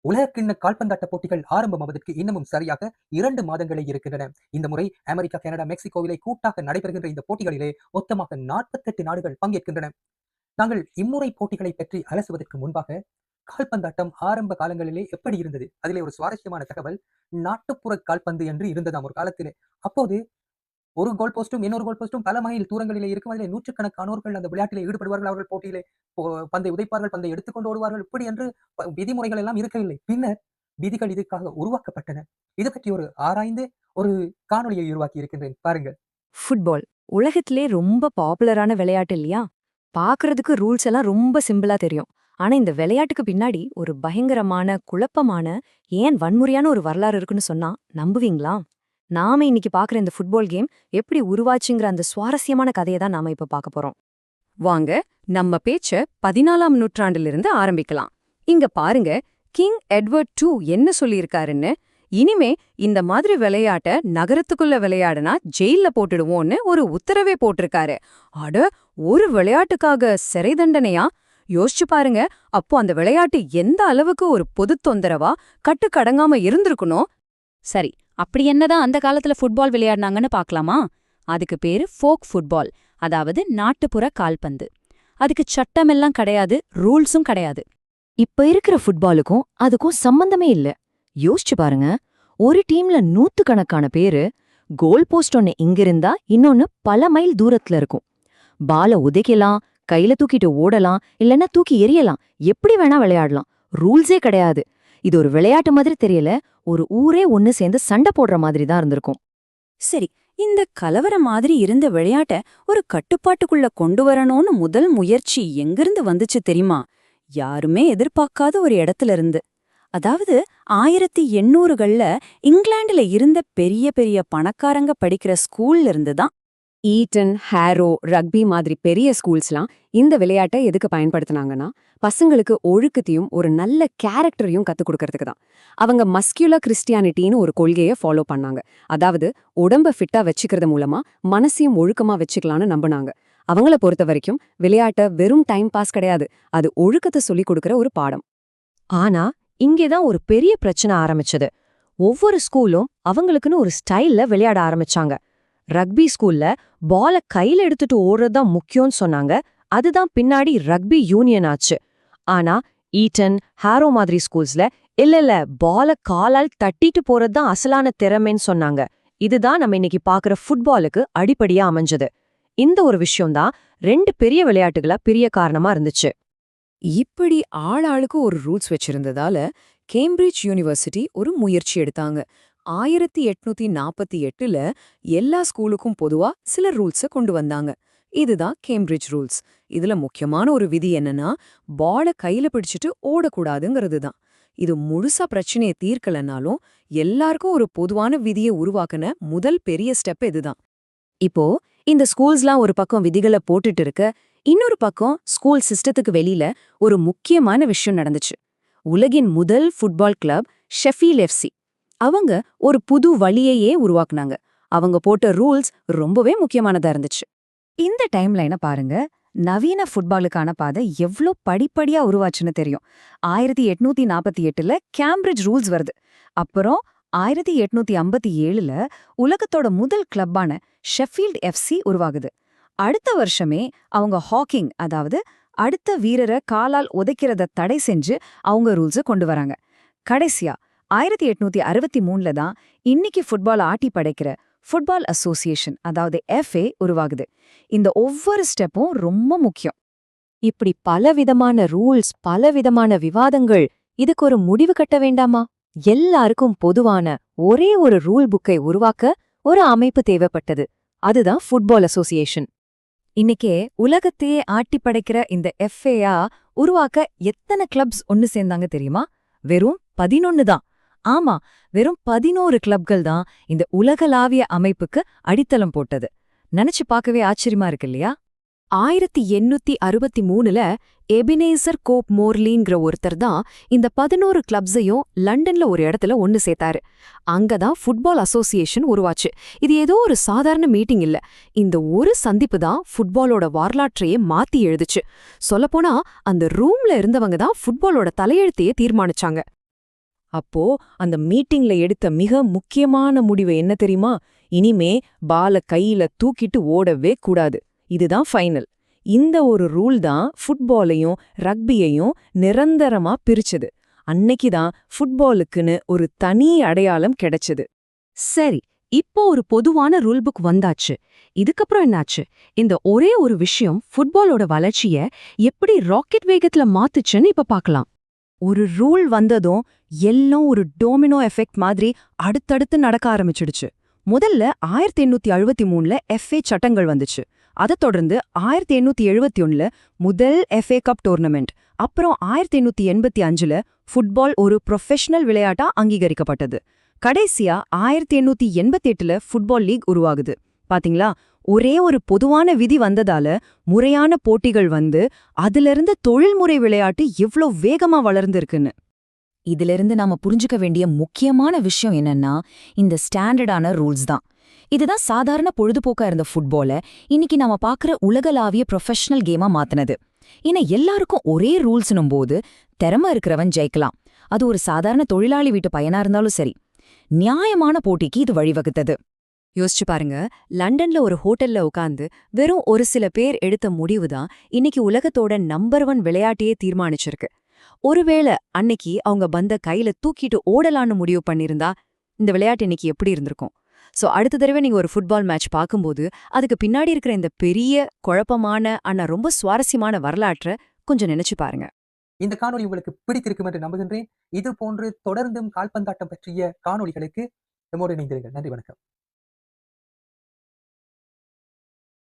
உலகக்கிண்ண கால்பந்தாட்ட போட்டிகள் ஆரம்பமாவதற்கு இன்னமும் சரியாக 2 மாதங்களே இருக்கின்றன. இந்த முறை அமெரிக்கா, கனடா, மெக்சிகோவிலே கூட்டாக நடைபெறுகின்ற இந்த போட்டிகளிலே மொத்தமாக 48 நாடுகள் பங்கேற்கின்றன. நாங்கள் இம்முறை போட்டிகளை பற்றி அலசுவதற்கு முன்பாக, கால்பந்தாட்டம் ஆரம்ப காலங்களிலே எப்படி இருந்தது? அதிலே ஒரு சுவாரஸ்யமான தகவல், நாட்டுப்புற கால்பந்து என்று இருந்ததாம் ஒரு காலத்திலே. அப்போது ஒரு கோல் போஸ்டும், இன்னொரு கோல் போஸ்டும் பல மைல் தூரங்களிலே இருக்கும். அதிலே நூற்றுக்கணக்கானோர்கள் அந்த விளையாட்டிலே ஈடுபடுவார்கள். அவர்கள் போட்டியிலே போ பந்தை உதைப்பார்கள், பந்தை எடுத்துக்கொண்டு ஓடுவார்கள். இப்படி என்று விதிமுறைகள் எல்லாம் இருக்கவில்லை. பின்னர் விதிகள் இதுக்காக உருவாக்கப்பட்டன. இது பற்றி ஒரு ஆராய்ந்து ஒரு காணொளியை உருவாக்கி இருக்கின்றேன். பாருங்கள். ஃபுட்பால் உலகத்திலே ரொம்ப பாப்புலரான விளையாட்டு இல்லையா? பாக்குறதுக்கு ரூல்ஸ் எல்லாம் ரொம்ப சிம்பிளா தெரியும். ஆனா இந்த விளையாட்டுக்கு பின்னாடி ஒரு பயங்கரமான, குழப்பமான, ஏன் வன்முறையான ஒரு வரலாறு இருக்குன்னு சொன்னா நம்புவீங்களா? நாம இன்னைக்கு பாக்குற இந்த ஃபுட்பால் கேம் எப்படி உருவாச்சுங்கிற அந்த சுவாரஸ்யமான கதையை தான் நாம இப்ப பார்க்க போறோம். வாங்க, நம்ம பேச்ச 14ஆம் நூற்றாண்டிலிருந்து ஆரம்பிக்கலாம். இங்க பாருங்க, கிங் எட்வர்ட் II என்ன சொல்லியிருக்காருன்னு. இனிமே இந்த மாதிரி விளையாட்ட நகரத்துக்குள்ள விளையாடுனா ஜெயில்ல போட்டுடுவோம்னு ஒரு உத்தரவே போட்டிருக்காரு. அட, ஒரு விளையாட்டுக்காக சிறை தண்டனையா? யோசிச்சு பாருங்க. அப்போ அந்த விளையாட்டு எந்த அளவுக்கு ஒரு பொது தொந்தரவா, கட்டுக்கடங்காம இருந்திருக்கணும். சரி, அப்படி என்னதான் அந்த காலத்துல ஃபுட்பால் விளையாடினாங்கன்னு பார்க்கலாமா? அதுக்கு பேரு ஃபோக் ஃபுட்பால், அதாவது நாட்டுப்புற கால்பந்து. அதுக்கு சட்டமெல்லாம் கிடையாது, ரூல்ஸும் கிடையாது. இப்ப இருக்கிற ஃபுட்பாலுக்கும் அதுக்கும் சம்பந்தமே இல்ல. யோசிச்சு பாருங்க, ஒரு டீம்ல நூத்துக்கணக்கான பேரு, கோல் போஸ்ட் ஒன்னு இங்கிருந்தா இன்னொன்னு பல மைல் தூரத்துல இருக்கும். பால உதைக்கலாம், கையில தூக்கிட்டு ஓடலாம், இல்லன்னா தூக்கி எறியலாம், எப்படி வேணா விளையாடலாம். ரூல்ஸே கிடையாது. இது ஒரு விளையாட்டு மாதிரி தெரியல, ஒரு ஊரே ஒன்னு சேர்ந்து சண்டை போடுற மாதிரி தான் இருந்திருக்கும். சரி, இந்த கலவர மாதிரி இருந்த விளையாட்ட ஒரு கட்டுப்பாட்டுக்குள்ள கொண்டு வரணும்னு முதல் முயற்சி எங்கிருந்து வந்துச்சு தெரியுமா? யாருமே எதிர்பார்க்காத ஒரு இடத்துல இருந்து. அதாவது 1800கள்ல இங்கிலாந்துல இருந்த பெரிய பெரிய பணக்காரங்க படிக்கிற ஸ்கூல்ல இருந்து தான். ஈட்டன், ஹேரோ, ரக்பி மாதிரி பெரிய ஸ்கூல்ஸ்லாம் இந்த விளையாட்டை எதுக்கு பயன்படுத்தினாங்கன்னா, பசங்களுக்கு ஒழுக்கத்தையும் ஒரு நல்ல கேரக்டரையும் கத்துக் கொடுக்கறதுக்கு தான். அவங்க மஸ்குலர் கிறிஸ்டியானிட்டின்னு ஒரு கொள்கையை ஃபாலோ பண்ணாங்க. அதாவது உடம்ப ஃபிட்டா வச்சுக்கிறது மூலமா மனசையும் ஒழுக்கமா வச்சுக்கலான்னு நம்பினாங்க. அவங்கள பொறுத்த வரைக்கும் விளையாட்ட வெறும் டைம் பாஸ் கிடையாது, அது ஒழுக்கத்தை சொல்லிக் கொடுக்கற ஒரு பாடம். ஆனா இங்கேதான் ஒரு பெரிய பிரச்சனை ஆரம்பிச்சது. ஒவ்வொரு ஸ்கூலும் அவங்களுக்குன்னு ஒரு ஸ்டைல்ல விளையாட ஆரம்பிச்சாங்க. ரக்பி ஸ்கூல்ல பால கையில எடுத்துட்டு ஓடுறதுதான் முக்கியம்னு சொன்னாங்க. அதுதான் பின்னாடி ரக்பி யூனியன் ஆச்சு. ஆனா ஈட்டன், ஹாரோ மாதிரி ஸ்கூல்ஸ்ல இல்ல பால காலால் தட்டிட்டு போறதுதான் அசலான திறமைன்னு சொன்னாங்க. இதுதான் நம்ம இன்னைக்கு பாக்குற ஃபுட்பாலுக்கு அடிப்படையா அமைஞ்சது. இந்த ஒரு விஷயம்தான் 2 பெரிய விளையாட்டுகளா பிரிய காரணமா இருந்துச்சு. இப்படி ஆளாளுக்கு ஒரு ரூல்ஸ் வச்சிருந்ததால கேம்பிரிட்ஜ் யூனிவர்சிட்டி ஒரு முயற்சி எடுத்தாங்க. 1848ல எல்லா ஸ்கூலுக்கும் பொதுவா சில ரூல்ஸை கொண்டு வந்தாங்க. இதுதான் கேம்பிரிட்ஜ் ரூல்ஸ். இதுல முக்கியமான ஒரு விதி என்னன்னா, பால கையில பிடிச்சிட்டு ஓடக்கூடாதுங்கிறது தான். இது முழுசா பிரச்சனையை தீர்க்கலனாலும் எல்லாருக்கும் ஒரு பொதுவான விதியை உருவாக்குன முதல் பெரிய ஸ்டெப் இதுதான். இப்போ இந்த ஸ்கூல்ஸ்லாம் ஒரு பக்கம் விதிகளை போட்டுட்டு இருக்க, இன்னொரு பக்கம் ஸ்கூல் சிஸ்டத்துக்கு வெளியில ஒரு முக்கியமான விஷயம் நடந்துச்சு. உலகின் முதல் ஃபுட்பால் கிளப் ஷெஃபீல்ட் எஃப்சி, அவங்க ஒரு புது வழியையே உருவாக்குனாங்க. அவங்க போட்ட ரூல்ஸ் ரொம்பவே முக்கியமானதா இருந்துச்சு. இந்த டைம்லைன பாருங்க, நவீன ஃபுட்பாலுக்கான பாதை எவ்ளோ படிப்படியா உருவாச்சுன்னு தெரியும். 1848ல கேம்பிரிட்ஜ் ரூல்ஸ் வருது. அப்புறம் 1857ல உலகத்தோட முதல் கிளப்பான ஷெஃபீல்ட் எஃப்சி உருவாகுது. அடுத்த வருஷமே அவங்க ஹாக்கிங், அதாவது அடுத்த வீரரை காலால் உதைக்கிறத தடை செஞ்சு அவங்க ரூல்ஸை கொண்டு வராங்க. கடைசியா 1863ல தான் இன்னைக்கு ஃபுட்பால் ஆட்டி படைக்கிற ஃபுட்பால் அசோசியேஷன், அதாவது FA உருவாகுது. இந்த ஒவ்வொரு ஸ்டெப்பும் ரொம்ப முக்கியம். இப்படி பலவிதமான ரூல்ஸ், பலவிதமான விவாதங்கள், இதுக்கு ஒரு முடிவு கட்ட வேண்டாமா? எல்லாருக்கும் பொதுவான ஒரே ஒரு ரூல் புக்கை உருவாக்க ஒரு அமைப்பு தேவைப்பட்டது. அதுதான் ஃபுட்பால் அசோசியேஷன். இன்னைக்கே உலகத்தையே ஆட்டி படைக்கிற இந்த FA உருவாக்க எத்தனை கிளப்ஸ் ஒன்னு சேர்ந்தாங்க தெரியுமா? வெறும் 11 தான். ஆமா, வெறும் 11 கிளப்கள் தான் இந்த உலகளாவிய அமைப்புக்கு அடித்தளம் போட்டது. நினைச்சு பார்க்கவே ஆச்சரியமா இருக்கு இல்லையா? 1863ல எபினேசர் கோப் மோர்லிங்கிற ஒருத்தர் தான் இந்த 11 கிளப்ஸையும் லண்டன்ல ஒரு இடத்துல ஒன்னு சேர்த்தாரு. அங்கதான் ஃபுட்பால் அசோசியேஷன் உருவாச்சு. இது ஏதோ ஒரு சாதாரண மீட்டிங் இல்ல. இந்த ஒரு சந்திப்பு தான் ஃபுட்பாலோட வரலாற்றையே மாத்தி எழுதுச்சு. சொல்லப்போனா அந்த ரூம்ல இருந்தவங்க தான் ஃபுட்பாலோட தலையெழுத்தையே தீர்மானிச்சாங்க. அப்போ அந்த மீட்டிங்ல எடுத்த மிக முக்கியமான முடிவு என்ன தெரியுமா? இனிமே பால கையில தூக்கிட்டு ஓடவே கூடாது. இதுதான் ஃபைனல். இந்த ஒரு ரூல் தான் ஃபுட்பாலையும் ரக்பியையும் நிரந்தரமா பிரிச்சது. அன்னைக்கு தான் ஃபுட்பாலுக்குன்னு ஒரு தனி அடையாளம் கிடைச்சது. சரி, இப்போ ஒரு பொதுவான ரூல் புக் வந்தாச்சு. இதுக்கப்புறம் என்னாச்சு? இந்த ஒரே ஒரு விஷயம் ஃபுட்பாலோட வளர்ச்சிய எப்படி ராக்கெட் வேகத்துல மாத்துச்சுன்னு இப்ப பார்க்கலாம். ஒரு ரூல் வந்ததும் எல்லாம் ஒரு டோமினோ எஃபெக்ட் மாதிரி அடுத்தடுத்து நடக்க ஆரம்பிச்சிடுச்சு. முதல்ல 1863ல FA சட்டங்கள் வந்துச்சு. அதைத் தொடர்ந்து 1871ல முதல் FA கப் டோர்னமெண்ட். அப்புறம் 1885ல ஃபுட்பால் ஒரு ப்ரொஃபஷனல் விளையாட்டா அங்கீகரிக்கப்பட்டது. கடைசியா 1888ல ஃபுட்பால் லீக் உருவாகுது. பாத்தீங்களா, ஒரே ஒரு பொதுவான விதி வந்ததால முறையான போட்டிகள் வந்து அதிலிருந்து தொழில்முறை விளையாட்டு எவ்ளோ வேகமா வளர்ந்திருக்குன்னு. இதிலிருந்து நாம புரிஞ்சுக்க வேண்டிய முக்கியமான விஷயம் என்னன்னா, இந்த ஸ்டாண்டர்டான ரூல்ஸ் தான். இதுதான் சாதாரண பொழுதுபோக்கா இருந்த ஃபுட்பால இன்னைக்கு நாம பாக்குற உலகளாவிய ப்ரொஃபஷனல் கேமா மாத்துனது. ஏன்னா எல்லாருக்கும் ஒரே ரூல்ஸ்னும் போது திறமை இருக்கிறவன் ஜெயிக்கலாம். அது ஒரு சாதாரண தொழிலாளி வீட்டு பையனா இருந்தாலும் சரி. நியாயமான போட்டிக்கு இது வழிவகுத்தது. யோசிச்சு பாருங்க, லண்டன்ல ஒரு ஹோட்டல்ல உட்கார்ந்து வெறும் ஒரு சில பேர் எடுத்த முடிவுதான் இன்னைக்கு உலகத்தோட நம்பர் 1 விளையாட்டையே தீர்மானிச்சிருக்கு. ஒருவேளை அன்னைக்கு அவங்க பந்த கையில தூக்கிட்டு ஓடலான்னு முடிவு பண்ணிருந்தா இந்த விளையாட்டு இன்னைக்கு எப்படி இருந்திருக்கும்? சோ அடுத்த தடவை நீங்க ஒரு ஃபுட்பால் மேட்ச் பார்க்கும்போது அதுக்கு பின்னாடி இருக்கிற இந்த பெரிய குழப்பமான ஆனா ரொம்ப சுவாரஸ்யமான வரலாற்றை கொஞ்சம் நினைச்சு பாருங்க. இந்த காணொளி உங்களுக்கு பிடித்திருக்கும் என்று நம்புகின்றேன். இது போன்று தொடர்ந்தும் கால்பந்தாட்டம் பற்றிய காணொளிகளுக்கு நம்மோடு இணைந்திருங்கள். நன்றி, வணக்கம்.